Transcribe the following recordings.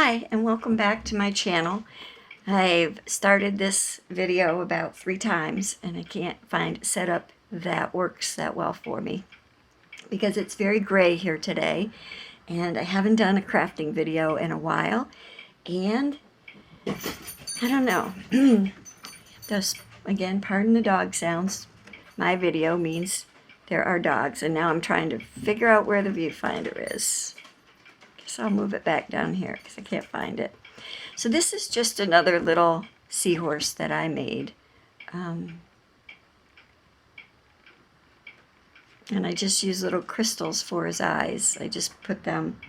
Hi, and welcome back to my channel. I've started this video about 3 times and I can't find a setup that works that well for me because it's very gray here today and I haven't done a crafting video in a while, and I don't know. Just again, pardon the dog sounds. My video means there are dogs, and now I'm trying to figure out where the viewfinder is. So I'll move it back down here because I can't find it. So this is just another little seahorse that I made. And I just use little crystals for his eyes. I just put them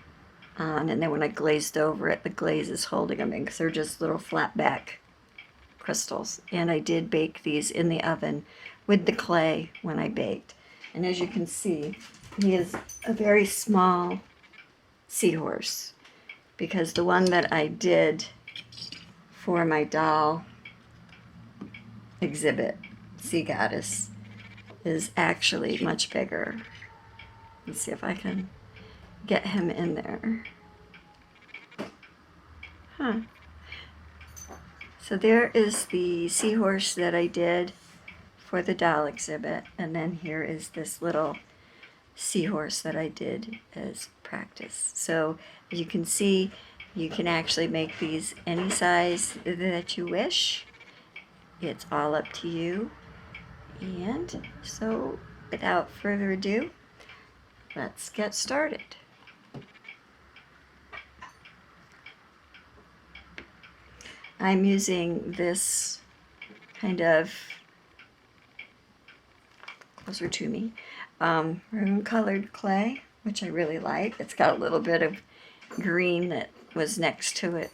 on, and then when I glazed over it, the glaze is holding them in because they're just little flat back crystals. And I did bake these in the oven with the clay when I baked. And as you can see, he is a very small seahorse, because the one that I did for my doll exhibit, Sea Goddess, is actually much bigger. Let's see if I can get him in there. So there is the seahorse that I did for the doll exhibit, and then here is this little seahorse that I did as practice. So as you can see, you can actually make these any size that you wish. It's all up to you. And so without further ado, let's get started. I'm using this kind of, closer to me, maroon colored clay, which I really like. It's got a little bit of green that was next to it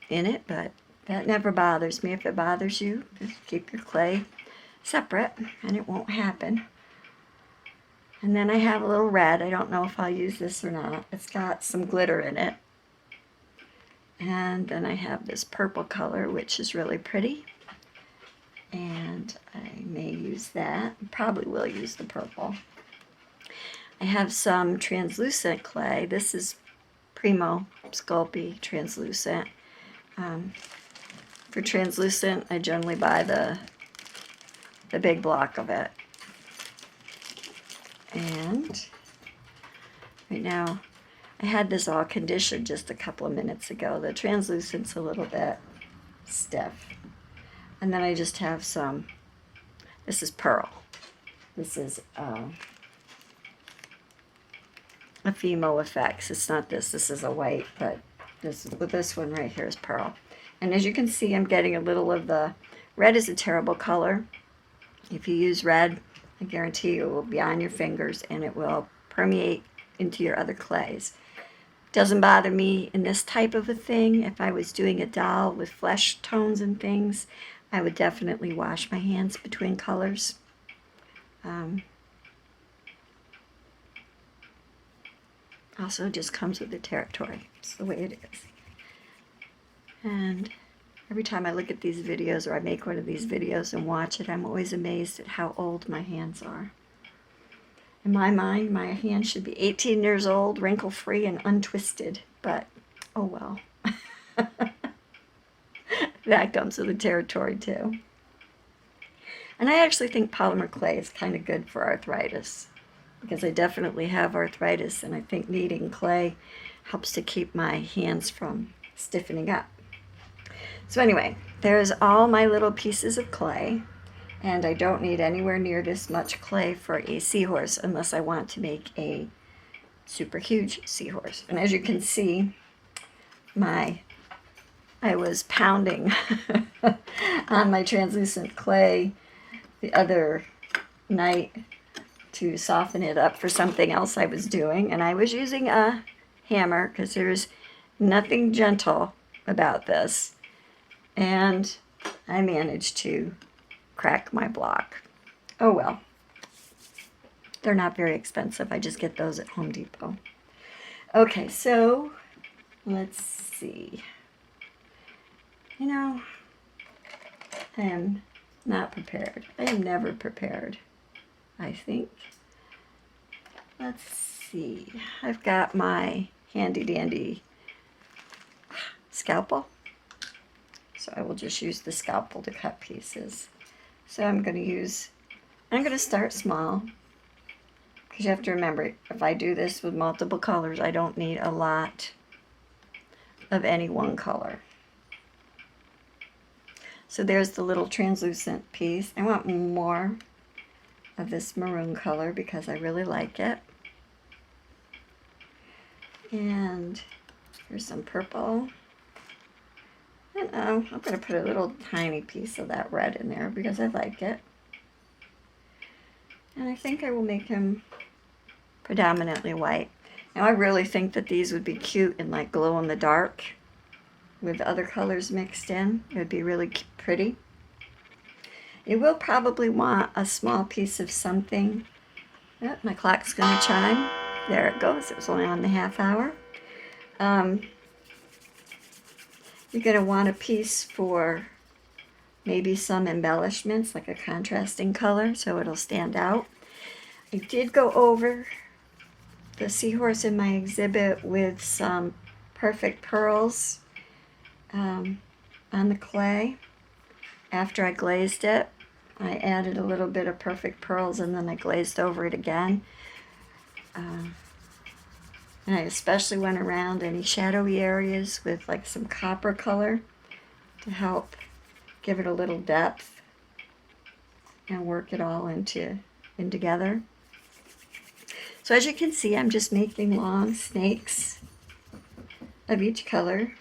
in it, but that never bothers me. If it bothers you, just keep your clay separate and it won't happen. And then I have a little red. I don't know if I'll use this or not. It's got some glitter in it. And then I have this purple color, which is really pretty. And I may use that. Probably will use the purple. I have some translucent clay. This is Primo Sculpey translucent. For translucent, I generally buy the big block of it. And right now, I had this all conditioned just a couple of minutes ago. The translucent's a little bit stiff. And then I just have some, this is pearl. This is a Fimo Effects. It's not this, this is a white, but this one right here is pearl. And as you can see, I'm getting a little of the, red is a terrible color. If you use red, I guarantee you it will be on your fingers and it will permeate into your other clays. Doesn't bother me in this type of a thing. If I was doing a doll with flesh tones and things, I would definitely wash my hands between colors. Also just comes with the territory. It's the way it is. And every time I look at these videos, or I make one of these videos and watch it, I'm always amazed at how old my hands are. In my mind, my hands should be 18 years old, wrinkle-free, and untwisted. But, oh well. That comes with the territory, too. And I actually think polymer clay is kind of good for arthritis, because I definitely have arthritis, and I think kneading clay helps to keep my hands from stiffening up. So anyway, there's all my little pieces of clay. And I don't need anywhere near this much clay for a seahorse unless I want to make a super huge seahorse. And as you can see, I was pounding on my translucent clay the other night to soften it up for something else I was doing. And I was using a hammer because there's nothing gentle about this. And I managed to crack my block. Oh well. They're not very expensive. I just get those at Home Depot. Okay, so let's see. You know, I am not prepared. I am never prepared, I think. Let's see. I've got my handy dandy scalpel. So I will just use the scalpel to cut pieces. So I'm going to start small, because you have to remember, if I do this with multiple colors, I don't need a lot of any one color. So there's the little translucent piece. I want more of this maroon color because I really like it. And here's some purple. And I'm going to put a little tiny piece of that red in there because I like it. And I think I will make him predominantly white. Now I really think that these would be cute in like glow in the dark with other colors mixed in. It would be really pretty. You will probably want a small piece of something. Oh, my clock's going to chime. There it goes. It was only on the half hour. You're going to want a piece for maybe some embellishments, like a contrasting color, so it'll stand out. I did go over the SeaHorse in my exhibit with some perfect pearls on the clay. After I glazed it, I added a little bit of perfect pearls and then I glazed over it again. And I especially went around any shadowy areas with like some copper color to help give it a little depth and work it all in together. So as you can see, I'm just making long snakes of each color.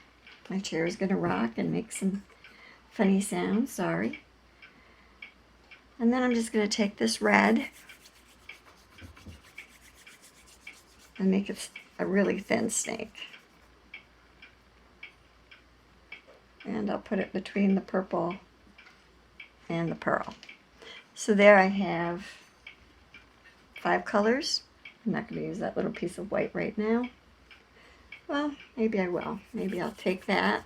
My chair is going to rock and make some funny sounds, sorry. And then I'm just going to take this red and make it a really thin snake. And I'll put it between the purple and the pearl. So there I have 5 colors. I'm not going to use that little piece of white right now. Well, maybe I will. Maybe I'll take that.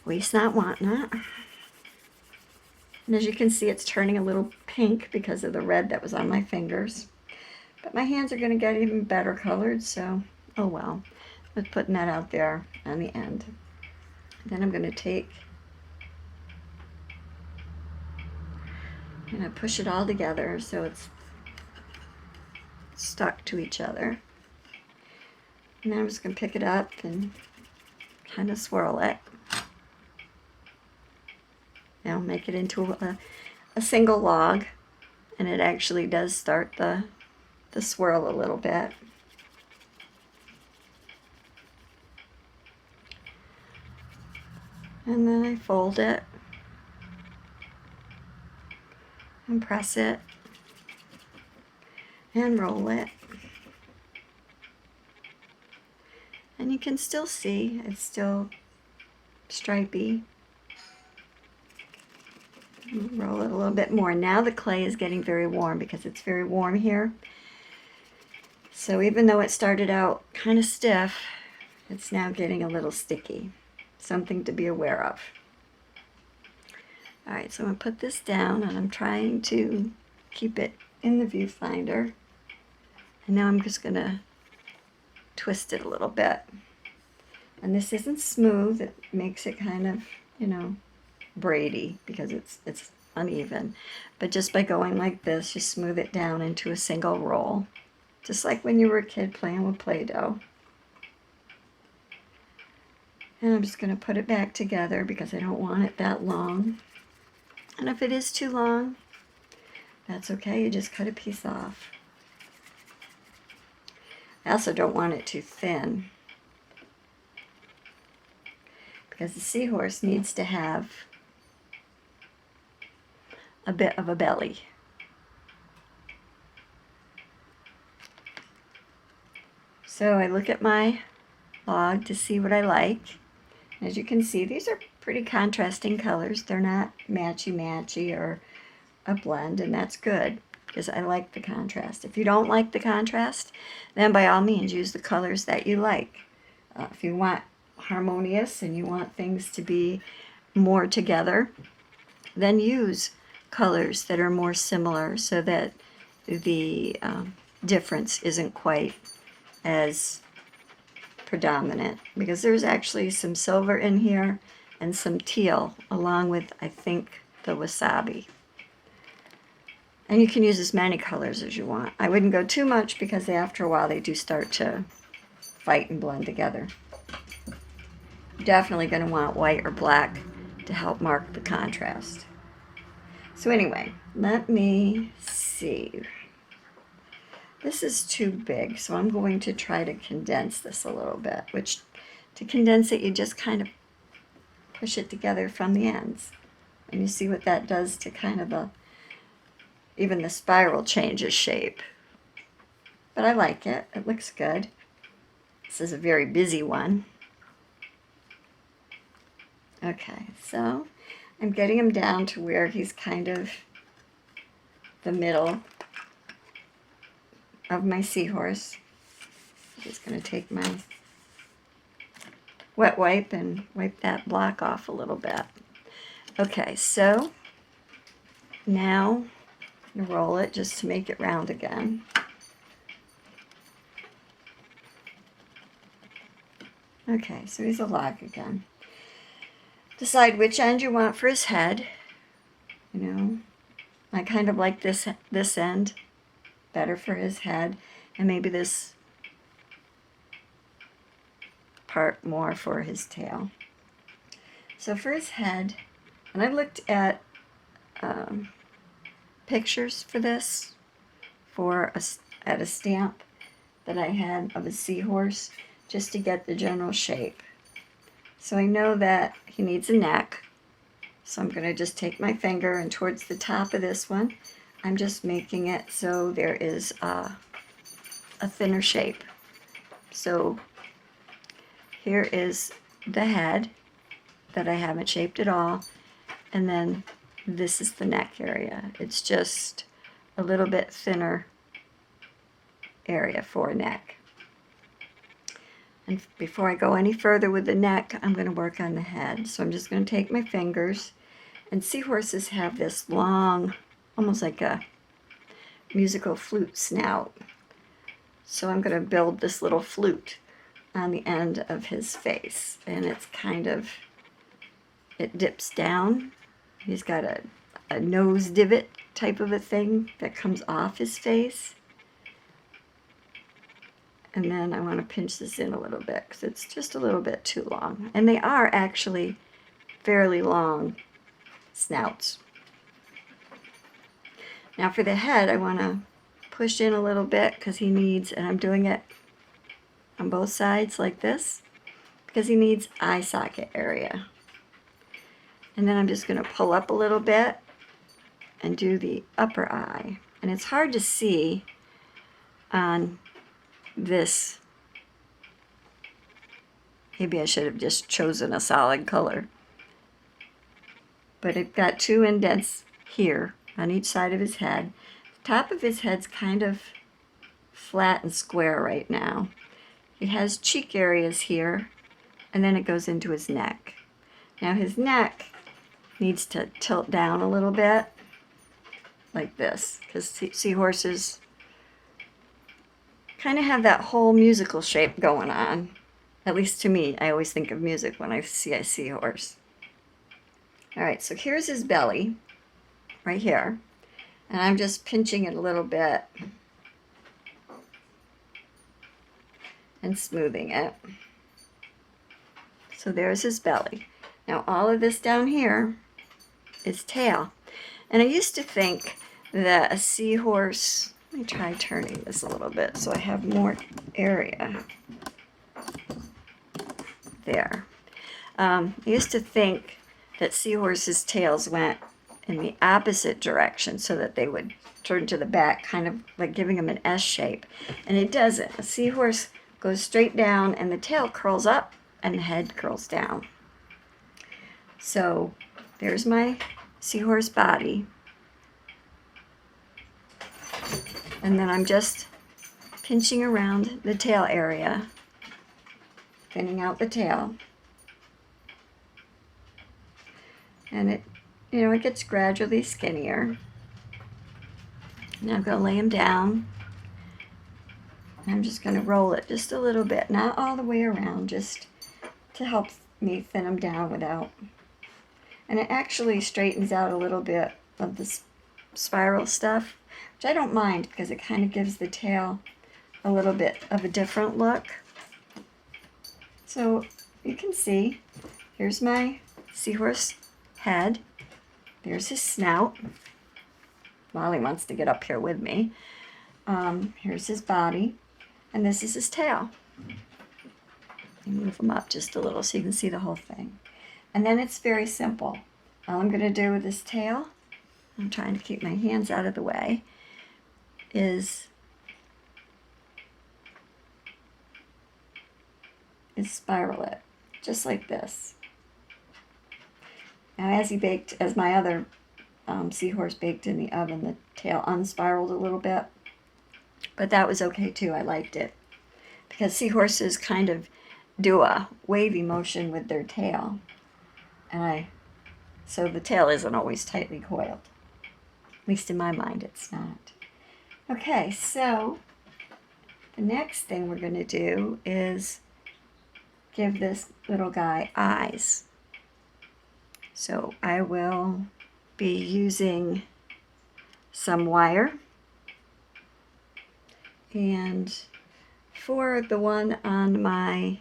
Waste not, want not. And as you can see, it's turning a little pink because of the red that was on my fingers. But my hands are going to get even better colored, so oh well. I'm putting that out there on the end. Then I'm going to take and I push it all together so it's stuck to each other. And then I'm just going to pick it up and kind of swirl it. Now make it into a single log, and it actually does start the swirl a little bit. And then I fold it and press it and roll it. And you can still see it's still stripy. Roll it a little bit more. Now the clay is getting very warm because it's very warm here. So even though it started out kind of stiff, it's now getting a little sticky. Something to be aware of. Alright, so I'm going to put this down and I'm trying to keep it in the viewfinder. And now I'm just going to twist it a little bit. And this isn't smooth. It makes it kind of, you know, braidy because it's uneven. But just by going like this, you smooth it down into a single roll. Just like when you were a kid playing with Play-Doh. And I'm just going to put it back together because I don't want it that long. And if it is too long, that's okay. You just cut a piece off. I also don't want it too thin because the SeaHorse needs to have a bit of a belly. So I look at my log to see what I like. As you can see, these are pretty contrasting colors. They're not matchy-matchy or a blend, and that's good because I like the contrast. If you don't like the contrast, then by all means use the colors that you like. If you want harmonious and you want things to be more together, then use colors that are more similar so that the difference isn't quite as predominant, because there's actually some silver in here and some teal, along with, I think, the wasabi. And you can use as many colors as you want. I wouldn't go too much because after a while they do start to fight and blend together. Definitely going to want white or black to help mark the contrast. So anyway, let me see. This is too big, so I'm going to try to condense this a little bit, which to condense it, you just kind of push it together from the ends. And you see what that does to kind of even the spiral changes shape. But I like it. It looks good. This is a very busy one. Okay, so I'm getting him down to where he's kind of the middle of my SeaHorse. I'm just going to take my wet wipe and wipe that block off a little bit. Okay, so now I'm going to roll it just to make it round again. Okay, so he's a log again. Decide which end you want for his head. You know, I kind of like this end better for his head, and maybe this part more for his tail. So for his head, and I looked at pictures for this at a stamp that I had of a SeaHorse, just to get the general shape. So I know that he needs a neck, so I'm going to just take my finger, and towards the top of this one I'm just making it so there is a thinner shape. So here is the head that I haven't shaped at all, and then this is the neck area. It's just a little bit thinner area for a neck. And before I go any further with the neck, I'm going to work on the head. So I'm just going to take my fingers, and SeaHorses have this long, almost like a musical flute snout. So I'm going to build this little flute on the end of his face, and it's kind of, it dips down. He's got a nose divot type of a thing that comes off his face. And then I want to pinch this in a little bit because it's just a little bit too long. And they are actually fairly long snouts. Now for the head, I want to push in a little bit because he needs, and I'm doing it on both sides like this, because he needs eye socket area. And then I'm just going to pull up a little bit and do the upper eye. And it's hard to see on this. Maybe I should have just chosen a solid color. But I've got two indents here on each side of his head. The top of his head's kind of flat and square right now. It has cheek areas here, and then it goes into his neck. Now his neck needs to tilt down a little bit, like this, because SeaHorses kind of have that whole musical shape going on. At least to me, I always think of music when I see a SeaHorse. All right, so here's his belly, right here, and I'm just pinching it a little bit and smoothing it. So there's his belly. Now all of this down here is tail. And I used to think that a SeaHorse, let me try turning this a little bit so I have more area. There. I used to think that SeaHorses' tails went in the opposite direction so that they would turn to the back, kind of like giving them an S shape. And it doesn't. A SeaHorse goes straight down and the tail curls up and the head curls down. So there's my SeaHorse body. And then I'm just pinching around the tail area, thinning out the tail. And it, it gets gradually skinnier. Now I'm going to lay him down I'm just going to roll it just a little bit, not all the way around, just to help me thin them down without. And it actually straightens out a little bit of the spiral stuff, which I don't mind because it kind of gives the tail a little bit of a different look. So you can see, here's my seahorse head. There's his snout. Molly wants to get up here with me. Here's his body, and this is his tail. Move them up just a little so you can see the whole thing. And then it's very simple. All I'm going to do with this tail, I'm trying to keep my hands out of the way, is spiral it, just like this. Now as my other seahorse baked in the oven, the tail unspiraled a little bit, but that was okay too. I liked it because seahorses kind of do a wavy motion with their tail, so the tail isn't always tightly coiled. At least in my mind, it's not. Okay, so the next thing we're going to do is give this little guy eyes. So I will be using some wire, and for the one on my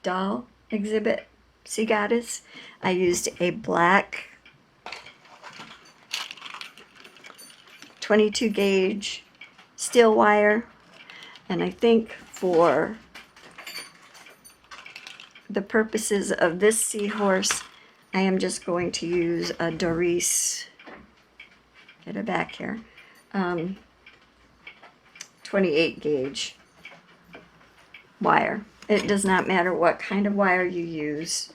doll exhibit, Sea Goddess, I used a black 22 gauge steel wire, and I think for the purposes of this seahorse, I am just going to use a Doris, get it back here, 28 gauge wire. It does not matter what kind of wire you use.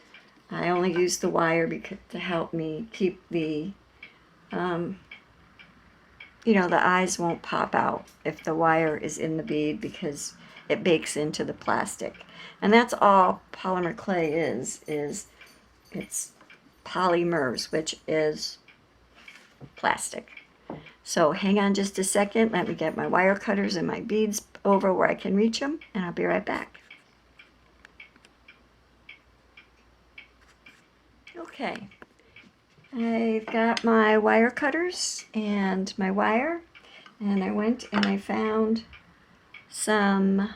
I only use the wire to help me keep the, the eyes won't pop out if the wire is in the bead because it bakes into the plastic. And that's all polymer clay is it's polymers, which is plastic. So hang on just a second. Let me get my wire cutters and my beads over where I can reach them, and I'll be right back. Okay, I've got my wire cutters and my wire, and I went and I found some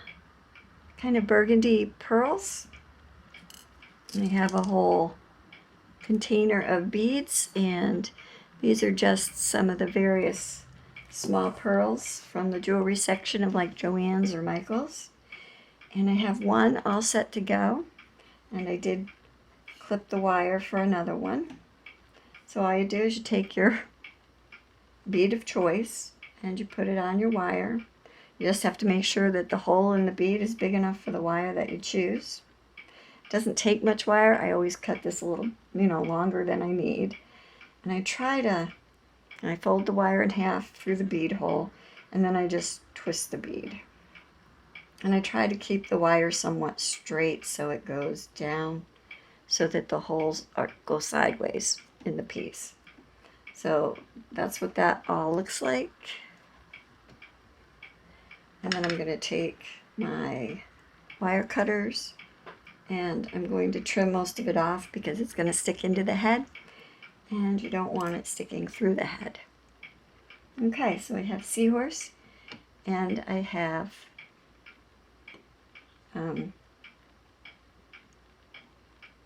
kind of burgundy pearls. I have a whole container of beads, and these are just some of the various small pearls from the jewelry section of like Joann's or Michael's. And I have one all set to go, and I did clip the wire for another one. So all you do is you take your bead of choice and you put it on your wire. You just have to make sure that the hole in the bead is big enough for the wire that you choose. It doesn't take much wire. I always cut this a little, longer than I need. And I fold the wire in half through the bead hole, and then I just twist the bead. And I try to keep the wire somewhat straight so it goes down so that the holes go sideways in the piece. So that's what that all looks like. And then I'm going to take my wire cutters and I'm going to trim most of it off because it's going to stick into the head and you don't want it sticking through the head. Okay, so I have seahorse and I have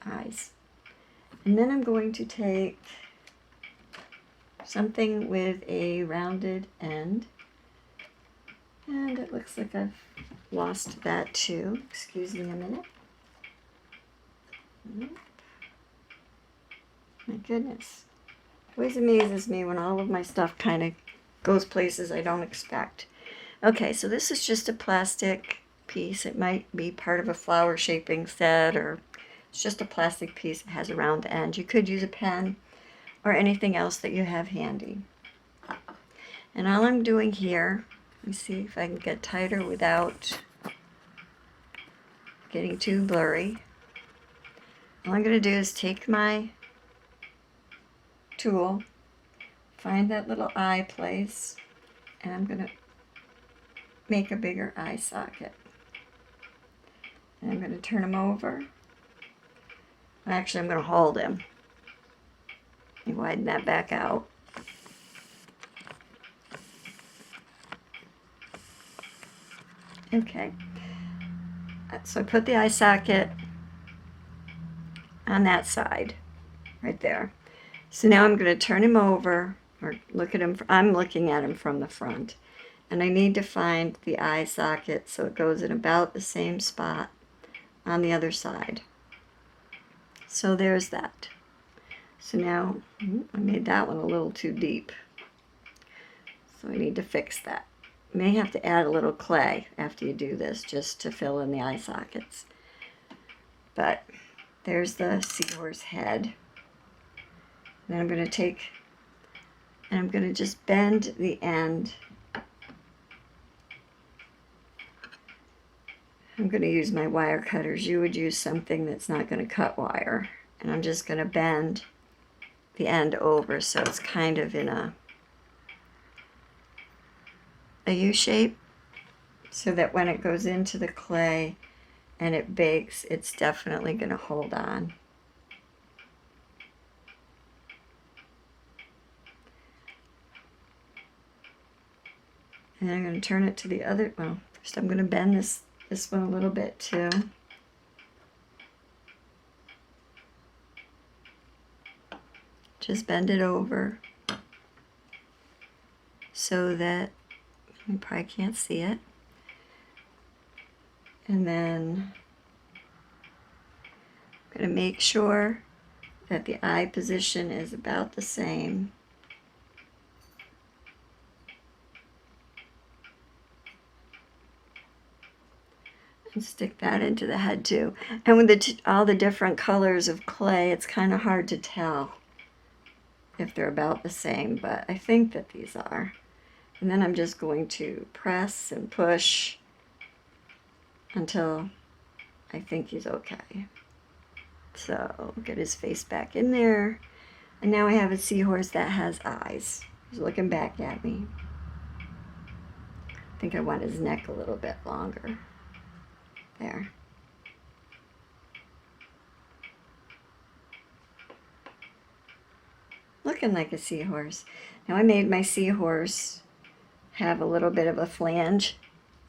eyes. And then I'm going to take something with a rounded end, and it looks like I've lost that too. Excuse me a minute. My goodness. It always amazes me when all of my stuff kind of goes places I don't expect. Okay, so this is just a plastic piece. It might be part of a flower shaping set, or it's just a plastic piece. It has a round end. You could use a pen or anything else that you have handy. And all I'm doing here, let me see if I can get tighter without getting too blurry. All I'm going to do is take my tool, find that little eye place, and I'm going to make a bigger eye socket. And I'm going to turn him over. Actually, I'm going to hold him. And widen that back out. Okay. So I put the eye socket on that side, right there. So now I'm going to turn him over, or look at him. I'm looking at him from the front. And I need to find the eye socket so it goes in about the same spot on the other side. So there's that. So now I made that one a little too deep. So I need to fix that. You may have to add a little clay after you do this just to fill in the eye sockets. But there's the seahorse head. Then I'm going to take, and I'm going to just bend the end. I'm going to use my wire cutters. You would use something that's not going to cut wire. And I'm just going to bend the end over so it's kind of in a U shape, so that when it goes into the clay and it bakes, it's definitely going to hold on. And I'm going to turn it to the other, well, first I'm going to bend this one a little bit too. Just bend it over so that you probably can't see it. And then I'm going to make sure that the eye position is about the same. And stick that into the head too. And with all the different colors of clay, it's kind of hard to tell if they're about the same, but I think that these are. And then I'm just going to press and push until I think he's okay. So get his face back in there. And now I have a seahorse that has eyes. He's looking back at me. I think I want his neck a little bit longer. There. Looking like a seahorse. Now I made my seahorse have a little bit of a flange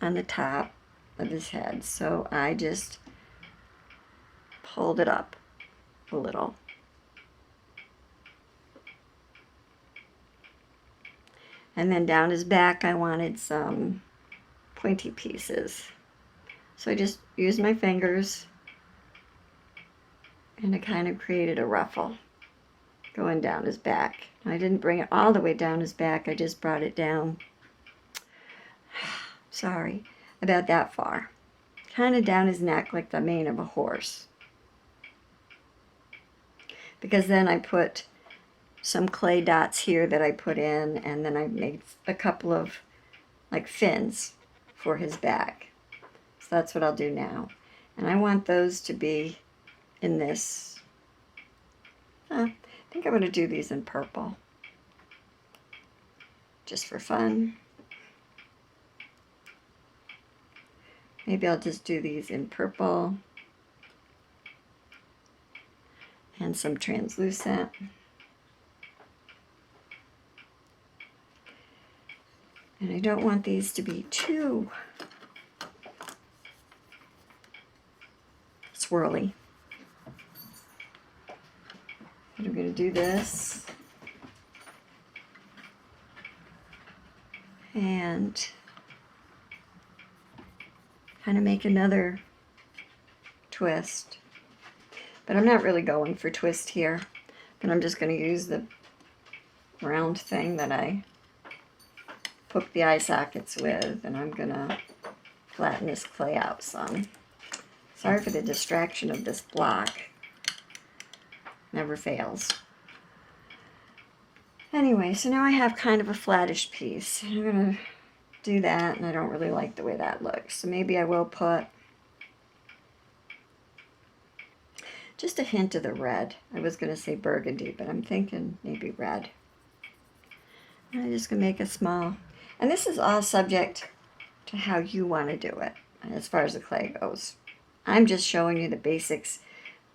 on the top of his head, so I just pulled it up a little. And then down his back I wanted some pointy pieces. So I just used my fingers and I kind of created a ruffle going down his back. I didn't bring it all the way down his back, I just brought it down, sorry, about that far. Kind of down his neck like the mane of a horse. Because then I put some clay dots here that I put in, and then I made a couple of like fins for his back. So that's what I'll do now. And I want those to be in this. I think I'm going to do these in purple. Just for fun. Maybe I'll just do these in purple. And some translucent. And I don't want these to be too swirly. But I'm going to do this. And kind of make another twist. But I'm not really going for twist here. But I'm just going to use the round thing that I hook the eye sockets with, and I'm going to flatten this clay out some. Sorry for the distraction of this block. Never fails. Anyway, so now I have kind of a flattish piece. I'm going to do that, and I don't really like the way that looks. So maybe I will put just a hint of the red. I was going to say burgundy, but I'm thinking maybe red. And I'm just going to make a small, and this is all subject to how you want to do it as far as the clay goes. I'm just showing you the basics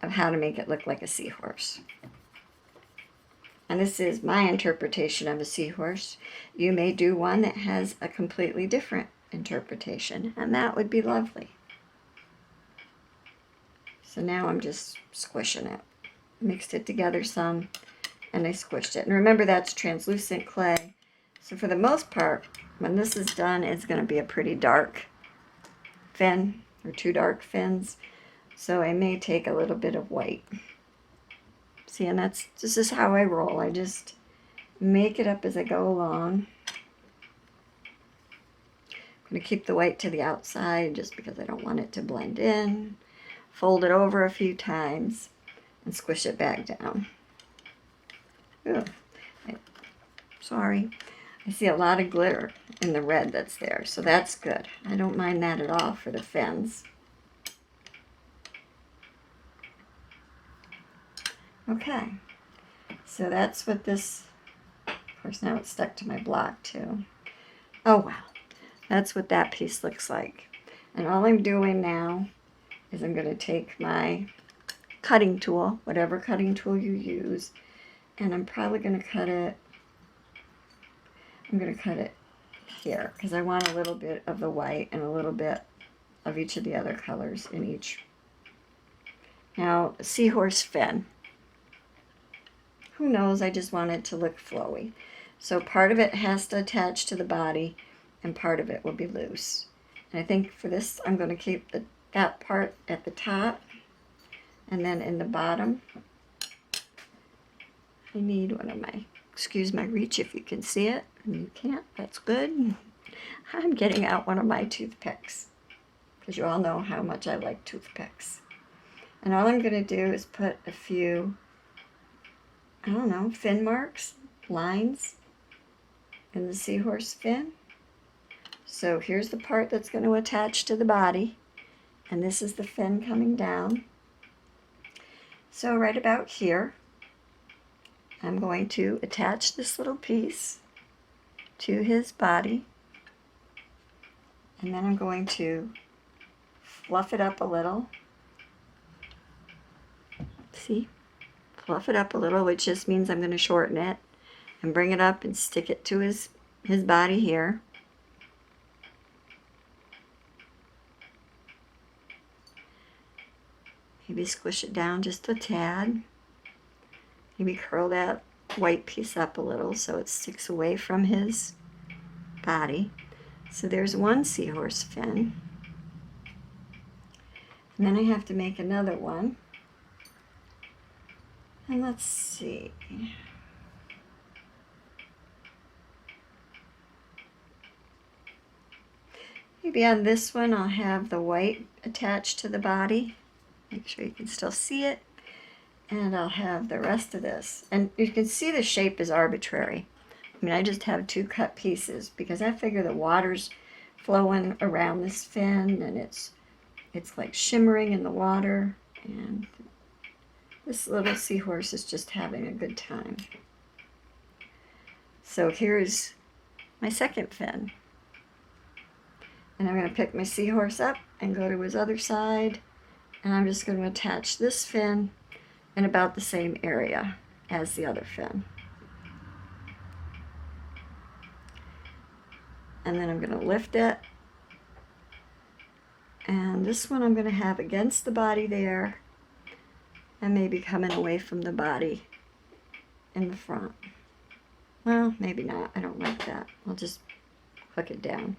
of how to make it look like a seahorse. And this is my interpretation of a seahorse. You may do one that has a completely different interpretation, and that would be lovely. So now I'm just squishing it. Mixed it together some, and I squished it. And remember, that's translucent clay. So for the most part, when this is done, it's going to be a pretty dark fin, or 2 dark fins. So I may take a little bit of white. See, and this is how I roll. I just make it up as I go along. I'm going to keep the white to the outside just because I don't want it to blend in. Fold it over a few times and squish it back down. Ooh, sorry. I see a lot of glitter in the red that's there, so that's good. I don't mind that at all for the fins. Okay, so that's what this, of course now it's stuck to my block too. Oh wow, that's what that piece looks like. And all I'm doing now is I'm going to take my cutting tool, whatever cutting tool you use, and I'm probably going to cut it, I'm going to cut it here because I want a little bit of the white and a little bit of each of the other colors in each. Now, seahorse fin. Who knows, I just want it to look flowy. So part of it has to attach to the body and part of it will be loose. And I think for this I'm going to keep that part at the top, and then in the bottom I need one of my, excuse my reach if you can see it, and you can't, that's good. I'm getting out one of my toothpicks because you all know how much I like toothpicks. And all I'm going to do is put a few, I don't know, fin marks, lines in the seahorse fin. So here's the part that's going to attach to the body, and this is the fin coming down. So right about here, I'm going to attach this little piece to his body, and then I'm going to fluff it up a little. See? Fluff it up a little, which just means I'm going to shorten it and bring it up and stick it to his body here. Maybe squish it down just a tad. Maybe curl that white piece up a little so it sticks away from his body. So there's one seahorse fin. And then I have to make another one. And let's see. Maybe on this one I'll have the white attached to the body. Make sure you can still see it. And I'll have the rest of this. And you can see the shape is arbitrary. I mean, I just have 2 cut pieces because I figure the water's flowing around this fin and it's like shimmering in the water, and this little seahorse is just having a good time. So here's my second fin. And I'm going to pick my seahorse up and go to his other side, and I'm just going to attach this fin in about the same area as the other fin. And then I'm going to lift it, and this one I'm going to have against the body there and maybe coming away from the body in the front. Well, maybe not. I don't like that. I'll just hook it down.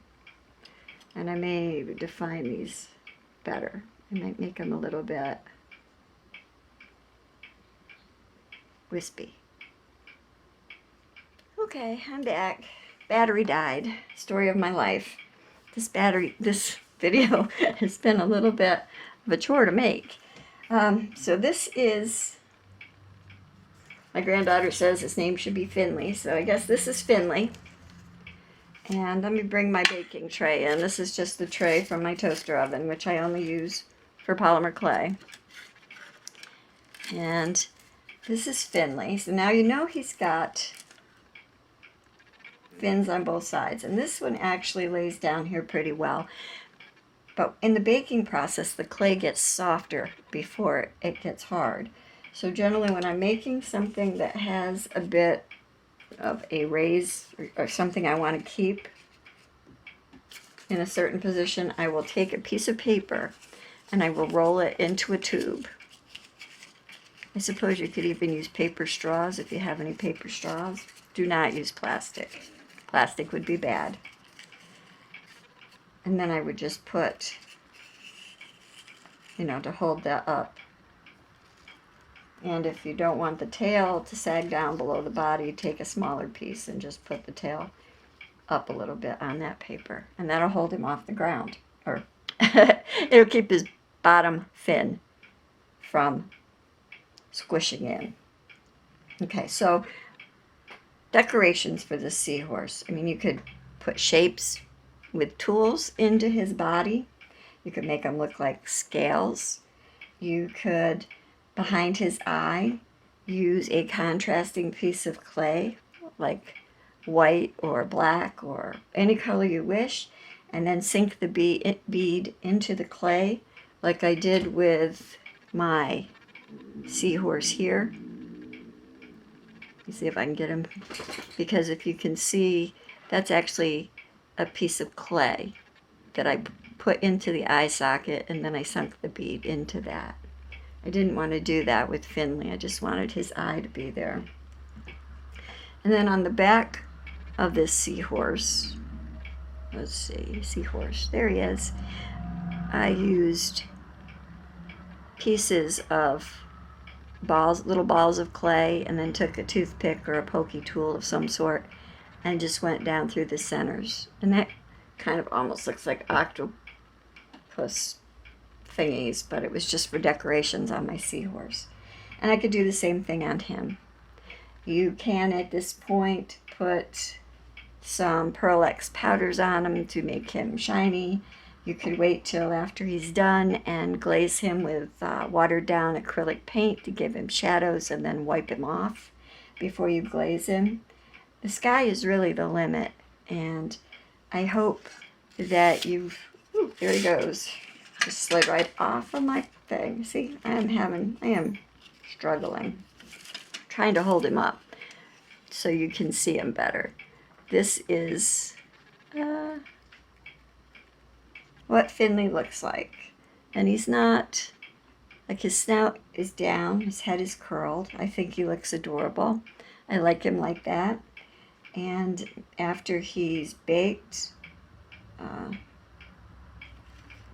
And I may define these better. I might make them a little bit wispy. Okay, I'm back. Battery died. Story of my life. This video has been a little bit of a chore to make. So this is, my granddaughter says his name should be Finlay, so I guess this is Finlay. And let me bring my baking tray in. This is just the tray from my toaster oven, which I only use for polymer clay. And this is Finlay. So now you know he's got fins on both sides. And this one actually lays down here pretty well. But in the baking process, the clay gets softer before it gets hard. So generally when I'm making something that has a bit of a raise or something I want to keep in a certain position, I will take a piece of paper and I will roll it into a tube. I suppose you could even use paper straws if you have any paper straws. Do not use plastic. Plastic would be bad. And then I would just put, to hold that up. And if you don't want the tail to sag down below the body, take a smaller piece and just put the tail up a little bit on that paper. And that'll hold him off the ground. Or it'll keep his bottom fin from squishing in. Okay, so decorations for this seahorse. I mean, you could put shapes with tools into his body. You could make him look like scales. You could, behind his eye, use a contrasting piece of clay, like white or black or any color you wish, and then sink the bead into the clay, like I did with my seahorse here. Let me see if I can get him, because if you can see, that's actually a piece of clay that I put into the eye socket, and then I sunk the bead into that. I didn't want to do that with Finlay. I just wanted his eye to be there. And then on the back of this seahorse, let's see, seahorse, there he is. I used pieces of balls, little balls of clay, and then took a toothpick or a pokey tool of some sort and just went down through the centers. And that kind of almost looks like octopus thingies, but it was just for decorations on my seahorse. And I could do the same thing on him. You can, at this point, put some Pearl X powders on him to make him shiny. You could wait till after he's done and glaze him with watered down acrylic paint to give him shadows and then wipe him off before you glaze him. The sky is really the limit, and I hope that you've, there he goes. Just slid right off of my thing. See, I am struggling, trying to hold him up so you can see him better. This is what Finlay looks like. And he's not, like, his snout is down, his head is curled. I think he looks adorable. I like him like that. And after he's baked,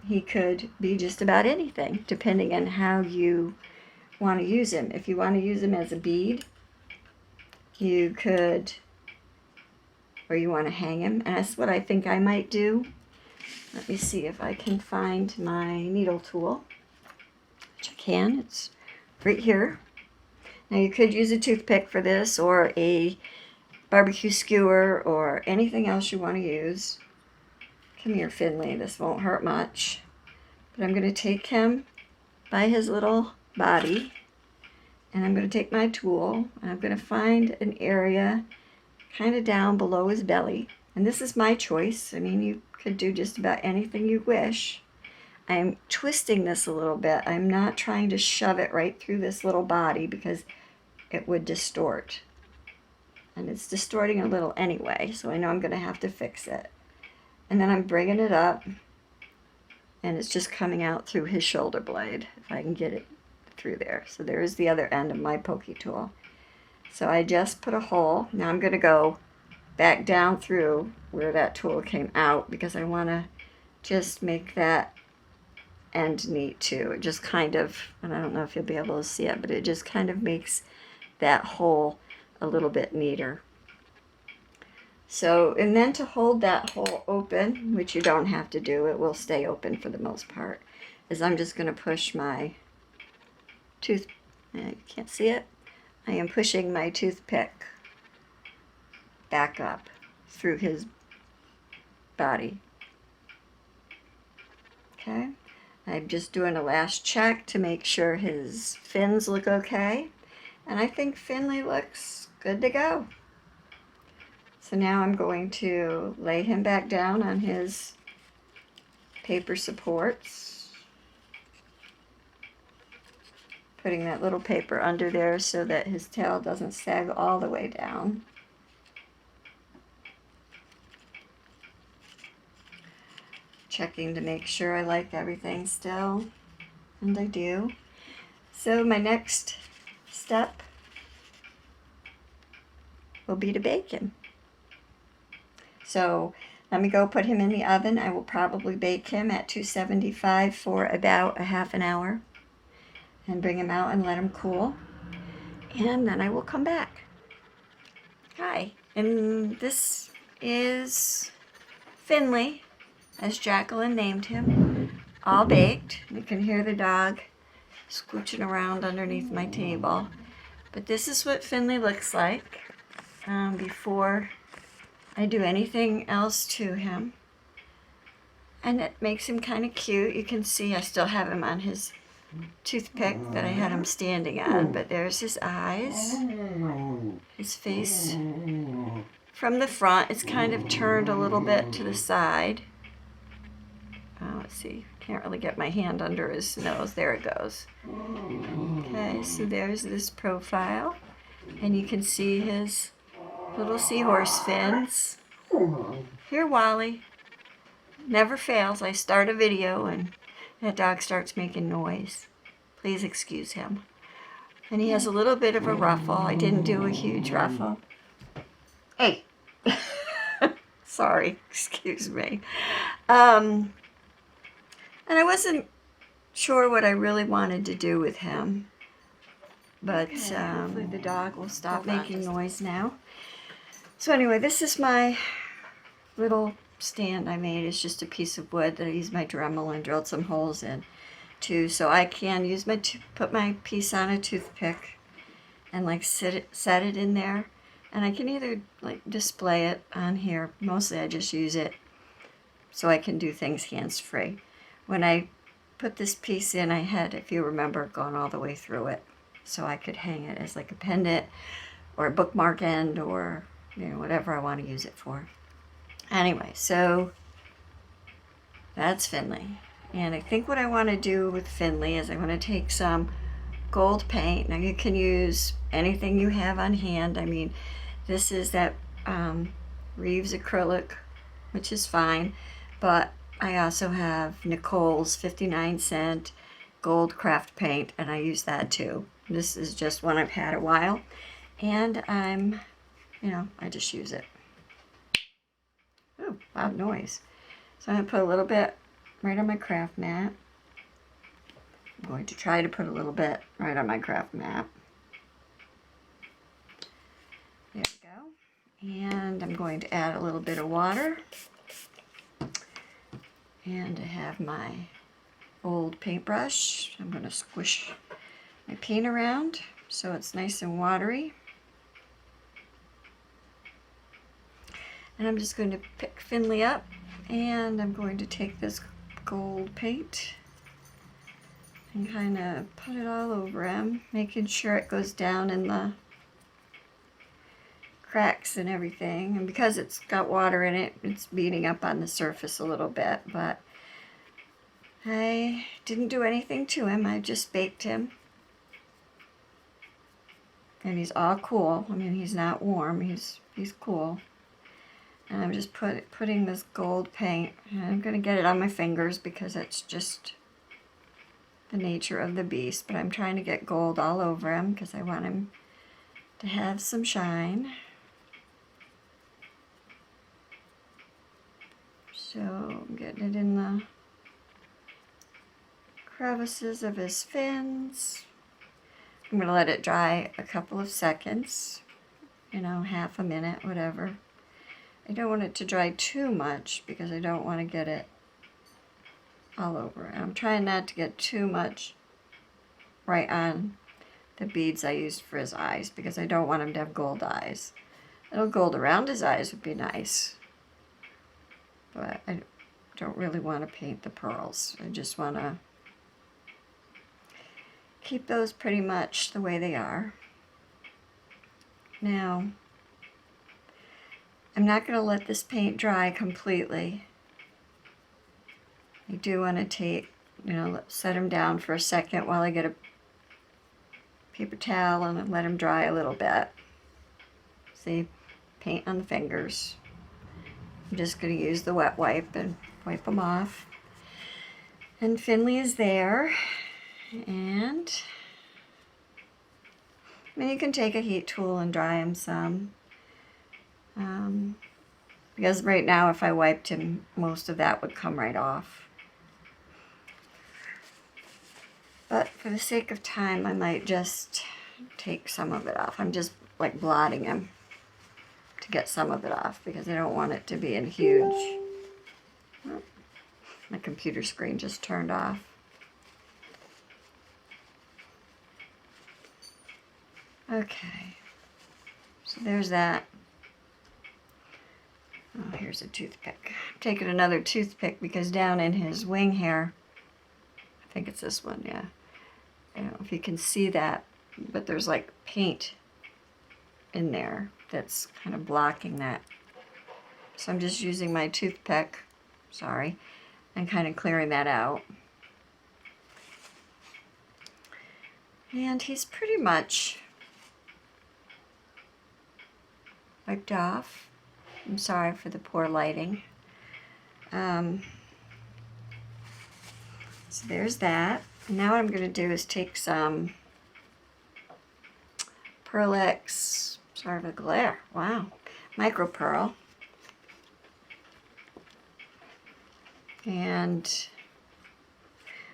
he could be just about anything, depending on how you want to use him. If you want to use him as a bead, you could, or you want to hang him, and that's what I think I might do. Let me see if I can find my needle tool, which I can. It's right here. Now you could use a toothpick for this, or a barbecue skewer, or anything else you want to use. Come here, Finlay. This won't hurt much. But I'm going to take him by his little body, and I'm going to take my tool, and I'm going to find an area kind of down below his belly. And this is my choice. I mean, you could do just about anything you wish. I'm twisting this a little bit. I'm not trying to shove it right through this little body because it would distort. And it's distorting a little anyway, so I know I'm going to have to fix it. And then I'm bringing it up, and it's just coming out through his shoulder blade, if I can get it through there. So there's the other end of my pokey tool. So I just put a hole. Now I'm going to go back down through where that tool came out, because I want to just make that end neat too. It just kind of, and I don't know if you'll be able to see it, but it just kind of makes that hole a little bit neater. So, and then to hold that hole open, which you don't have to do, it will stay open for the most part, is I'm just going to push my you can't see it? I am pushing my toothpick back up through his body. Okay, I'm just doing a last check to make sure his fins look okay, and I think Finlay looks good to go. So now I'm going to lay him back down on his paper supports, putting that little paper under there so that his tail doesn't sag all the way down. Checking to make sure I like everything still, and I do. So my next step will be to bake him. So let me go put him in the oven. I will probably bake him at 275 for about a half an hour and bring him out and let him cool. And then I will come back. Hi, and this is Finlay, as Jacqueline named him, all baked. You can hear the dog scooching around underneath my table. But this is what Finlay looks like before I do anything else to him. And it makes him kind of cute. You can see I still have him on his toothpick that I had him standing on, but there's his eyes, his face. From the front, it's kind of turned a little bit to the side. Let's see, can't really get my hand under his nose. There it goes. Okay, so there's this profile, and you can see his little seahorse fins. Here, Wally. Never fails. I start a video and that dog starts making noise. Please excuse him. And he has a little bit of a ruffle. I didn't do a huge ruffle. Hey. Sorry, excuse me. And I wasn't sure what I really wanted to do with him. But hopefully the dog will stop making noise now. So anyway, this is my little stand I made. It's just a piece of wood that I used my Dremel and drilled some holes in too, so I can use put my piece on a toothpick and like set it in there, and I can either like display it on here. Mostly I just use it so I can do things hands-free. When I put this piece in, I had, if you remember, gone all the way through it so I could hang it as like a pendant or a bookmark end, or whatever I want to use it for. Anyway, so that's Finlay. And I think what I want to do with Finlay is I want to take some gold paint. Now you can use anything you have on hand. I mean, this is that Reeves acrylic, which is fine. But I also have Nicole's 59-cent gold craft paint, and I use that too. This is just one I've had a while. And I just use it. Oh, loud noise. So I'm going to put a little bit right on my craft mat. I'm going to try to put a little bit right on my craft mat. There we go. And I'm going to add a little bit of water. And I have my old paintbrush. I'm going to squish my paint around so it's nice and watery. And I'm just going to pick Finlay up, and I'm going to take this gold paint and kind of put it all over him, making sure it goes down in the cracks and everything. And because it's got water in it, it's beating up on the surface a little bit, but I didn't do anything to him. I just baked him. And he's all cool. I mean, he's not warm, he's cool. And I'm just putting this gold paint, and I'm going to get it on my fingers because it's just the nature of the beast. But I'm trying to get gold all over him because I want him to have some shine. So I'm getting it in the crevices of his fins. I'm going to let it dry a couple of seconds, half a minute, whatever. I don't want it to dry too much because I don't want to get it all over. And I'm trying not to get too much right on the beads I used for his eyes because I don't want him to have gold eyes. A little gold around his eyes would be nice. But I don't really want to paint the pearls. I just want to keep those pretty much the way they are. Now, I'm not going to let this paint dry completely. I do want to take, set him down for a second while I get a paper towel and let him dry a little bit. See, paint on the fingers. I'm just going to use the wet wipe and wipe them off. And Finlay is there. And I mean, you can take a heat tool and dry him some. Because right now, if I wiped him, most of that would come right off. But for the sake of time, I might just take some of it off. I'm just like blotting him to get some of it off because I don't want it to be in huge. Oh, my computer screen just turned off. Okay, so there's that. Oh, here's a toothpick. I'm taking another toothpick because down in his wing hair, I think it's this one, yeah. I don't know if you can see that, but there's like paint in there that's kind of blocking that. So I'm just using my toothpick, and kind of clearing that out. And he's pretty much wiped off. I'm sorry for the poor lighting. So there's that. Now what I'm going to do is take some Pearl X, sorry for the glare, wow, micro pearl. And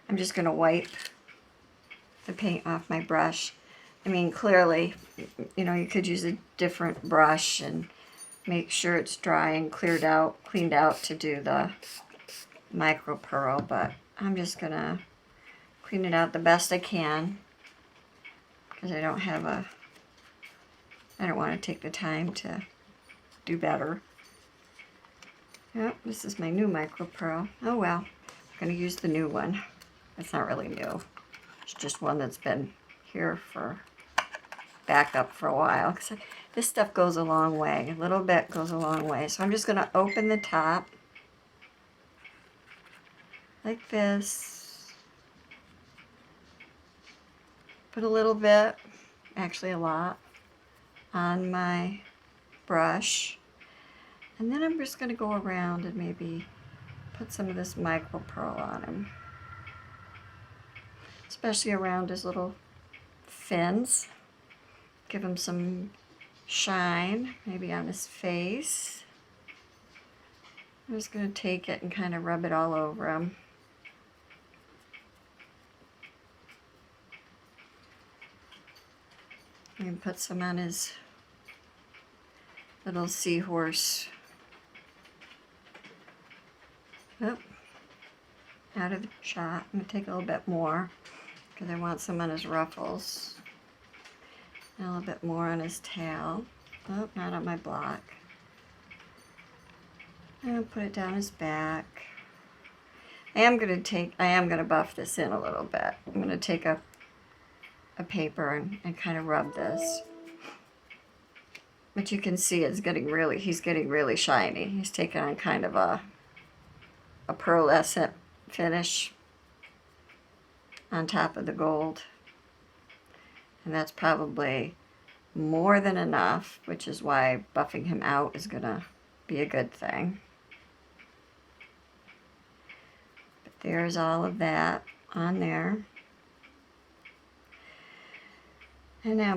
I'm just going to wipe the paint off my brush. I mean, clearly, you could use a different brush and make sure it's dry and cleaned out to do the micro pearl, but I'm just going to clean it out the best I can because I don't want to take the time to do better. Yep, this is my new micro pearl. Oh well, I'm going to use the new one. It's not really new. It's just one that's been here for backup for a while. Because this stuff goes a long way. A little bit goes a long way. So I'm just going to open the top like this. Put a little bit, actually a lot, on my brush. And then I'm just going to go around and maybe put some of this micro pearl on him. Especially around his little fins. Give him some shine, maybe on his face. I'm just going to take it and kind of rub it all over him. And put some on his little SeaHorse. Oh, out of the shot. I'm going to take a little bit more because I want some on his ruffles. And a little bit more on his tail. Oh, not on my block. And put it down his back. I am going to buff this in a little bit. I'm going to take a paper and kind of rub this. But you can see he's getting really shiny. He's taking on kind of a pearlescent finish on top of the gold. And that's probably more than enough, which is why buffing him out is going to be a good thing. But there's all of that on there. And now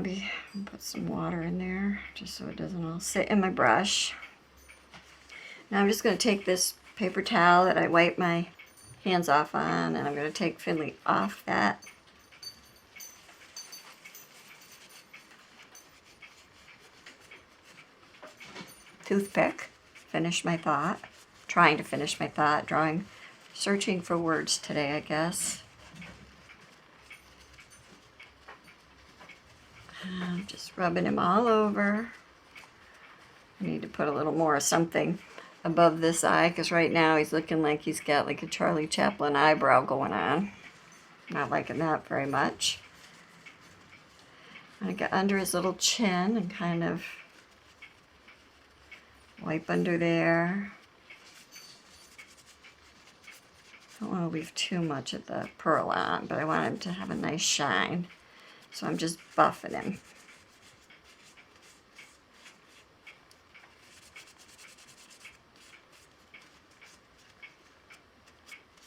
put some water in there just so it doesn't all sit in my brush. Now I'm just going to take this paper towel that I wipe my hands off on, and I'm going to take Finlay off that. Toothpick. Finish my thought. Trying to finish my thought. Searching for words today, I guess. I'm just rubbing him all over. I need to put a little more of something above this eye because right now he's looking like he's got like a Charlie Chaplin eyebrow going on. Not liking that very much. I'm going to get under his little chin and kind of Wipe under there. Don't want to leave too much of the pearl on, but I want him to have a nice shine. So I'm just buffing him.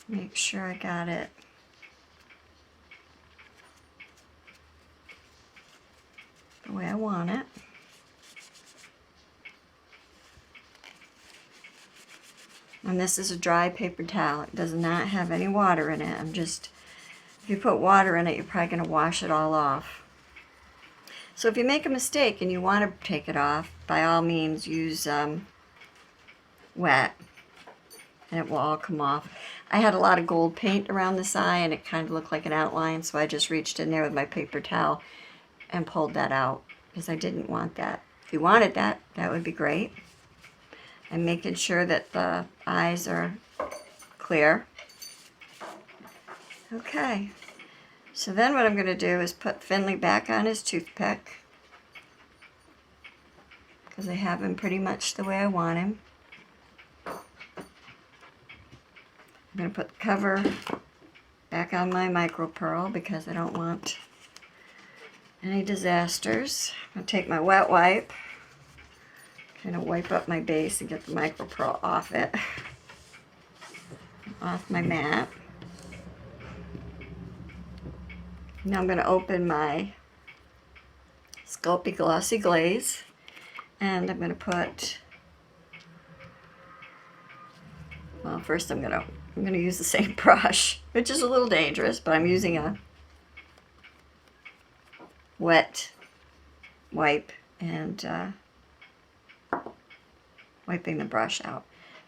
Make sure I got it the way I want it. And this is a dry paper towel. It does not have any water in it. If you put water in it, you're probably going to wash it all off. So if you make a mistake and you want to take it off, by all means use wet, and it will all come off. I had a lot of gold paint around this eye and it kind of looked like an outline, so I just reached in there with my paper towel and pulled that out because I didn't want that. If you wanted that, that would be great. I'm making sure that the eyes are clear. Okay, so then what I'm going to do is put Finlay back on his toothpick because I have him pretty much the way I want him. I'm going to put the cover back on my micro pearl because I don't want any disasters. I'm going to take my wet wipe, kind of wipe up my base and get the micro pearl off it, off my mat. Now I'm going to open my Sculpey Glossy Glaze, and I'm going to put, well, first I'm going to use the same brush, which is a little dangerous, but I'm using a wet wipe and wiping the brush out.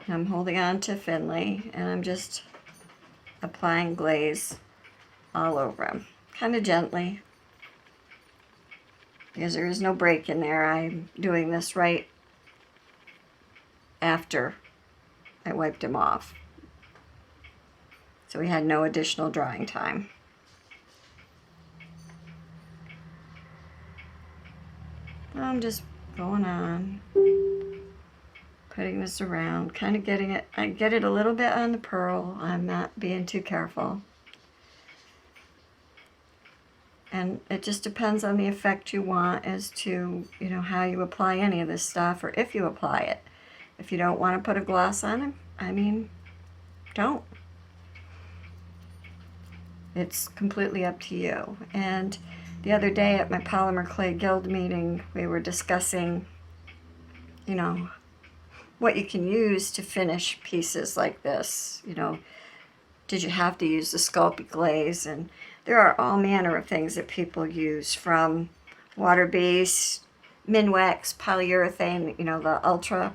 And I'm holding on to Finlay and I'm just applying glaze all over him, kind of gently, because there is no break in there. I'm doing this right after I wiped him off, so we had no additional drying time. I'm just going on, putting this around, kind of getting it. I get it a little bit on the pearl. I'm not being too careful. And it just depends on the effect you want as to, you know, how you apply any of this stuff, or if you apply it. If you don't want to put a gloss on him, I mean, don't. It's completely up to you. And the other day at my Polymer Clay Guild meeting, we were discussing, you know, what you can use to finish pieces like this. You know, did you have to use the Sculpey glaze? And there are all manner of things that people use, from water-based, Minwax, polyurethane, you know, the ultra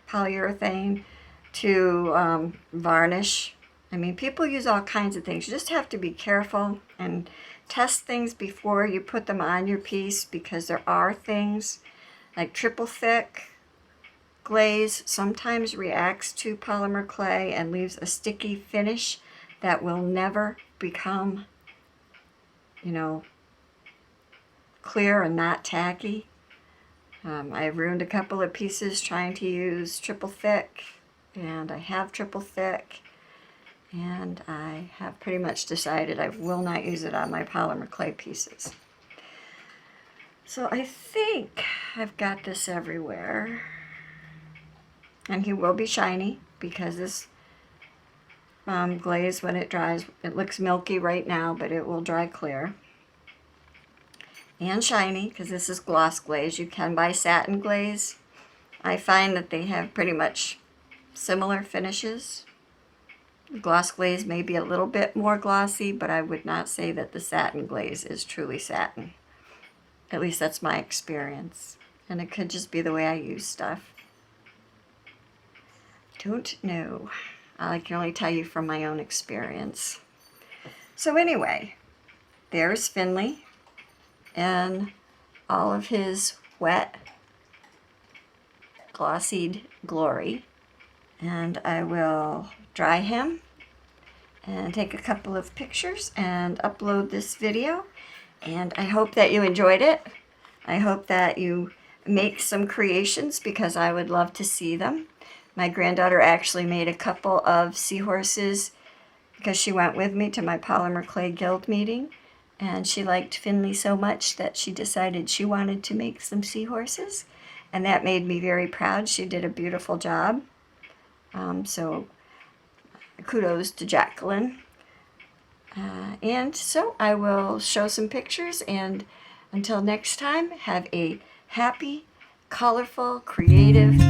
polyurethane, to varnish. I mean, people use all kinds of things. You just have to be careful and test things before you put them on your piece, because there are things like triple thick glaze sometimes reacts to polymer clay and leaves a sticky finish that will never become, you know, clear and not tacky. I've ruined a couple of pieces trying to use triple thick, and I have triple thick, and I have pretty much decided I will not use it on my polymer clay pieces. So I think I've got this everywhere. And he will be shiny, because this glaze, when it dries, it looks milky right now, but it will dry clear. And shiny, because this is gloss glaze. You can buy satin glaze. I find that they have pretty much similar finishes. Gloss glaze may be a little bit more glossy, but I would not say that the satin glaze is truly satin. At least that's my experience. And it could just be the way I use stuff. Don't know. I can only tell you from my own experience. So anyway, there's Finlay in all of his wet, glossied glory. And I will dry him and take a couple of pictures and upload this video. And I hope that you enjoyed it. I hope that you make some creations because I would love to see them. My granddaughter actually made a couple of seahorses because she went with me to my Polymer Clay Guild meeting, and she liked Finlay so much that she decided she wanted to make some seahorses, and that made me very proud. She did a beautiful job. So kudos to Jacqueline. And so I will show some pictures, and until next time, have a happy, colorful, creative